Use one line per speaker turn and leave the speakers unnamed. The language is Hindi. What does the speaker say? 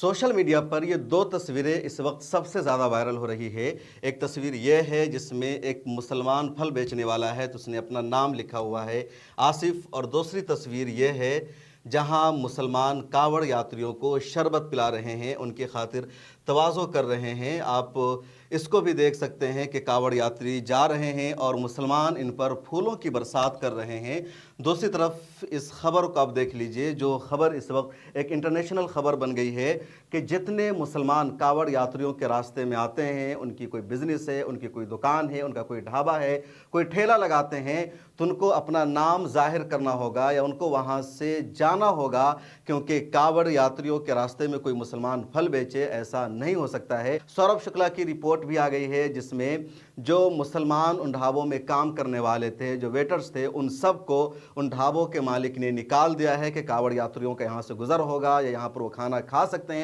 सोशल मीडिया पर ये दो तस्वीरें इस वक्त सबसे ज़्यादा वायरल हो रही है। एक तस्वीर ये है जिसमें एक मुसलमान फल बेचने वाला है तो उसने अपना नाम लिखा हुआ है आसिफ, और दूसरी तस्वीर ये है जहां मुसलमान कावड़ यात्रियों को शरबत पिला रहे हैं, उनकी खातिर तवाज़ो कर रहे हैं। आप इसको भी देख सकते हैं कि कावड़ यात्री जा रहे हैं और मुसलमान इन पर फूलों की बरसात कर रहे हैं। दूसरी तरफ इस खबर को आप देख लीजिए, जो खबर इस वक्त एक इंटरनेशनल खबर बन गई है कि जितने मुसलमान कावड़ यात्रियों के रास्ते में आते हैं, उनकी कोई बिजनेस है, उनकी कोई दुकान है, उनका कोई ढाबा है, कोई ठेला लगाते हैं, तो उनको अपना नाम जाहिर करना होगा या उनको वहाँ से जाना होगा, क्योंकि कावड़ यात्रियों के रास्ते में कोई मुसलमान फल बेचे, ऐसा नहीं हो सकता है। सौरभ शुक्ला की रिपोर्ट भी आ गई है जिसमें जो मुसलमान उन ढाबों में काम करने वाले थे, जो वेटर्स थे, उन सबको उन ढाबों के मालिक ने निकाल दिया है कि कावड़ यात्रियों का यहाँ से गुजर होगा या यहाँ पर वो खाना खा सकते हैं।